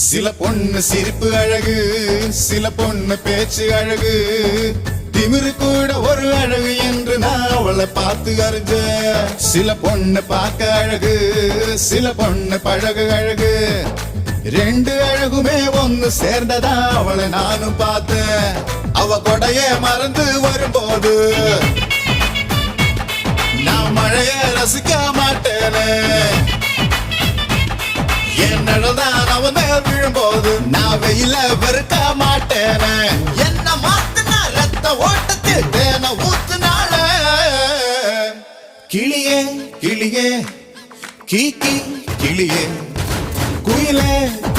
சில பொண்ணு சிரிப்பு அழகு, சில பொண்ணு பேச்சு அழகு, திமிரு கூட ஒரு அழகு என்று நான் அவளை பார்த்து அறிஞ்ச. சில பொண்ணு பார்க்க அழகு, சில பொண்ணு பழகு அழகு, ரெண்டு அழகுமே ஒன்னு சேர்ந்ததா அவளை நானும் பார்த்தேன். அவ கொடைய மறந்து வரும்போது நான் மழைய ரசிக்க மாட்டேனே. என் நடதான் அவன் மேல் விழும்போது நான் வெயில வெறுக்க மாட்டேனே. என்ன மாத்துனா ரத்த ஓட்டத்தில் தேன ஊத்துனால. கிளியே கிளியே கீ கீ கிளியே குயிலே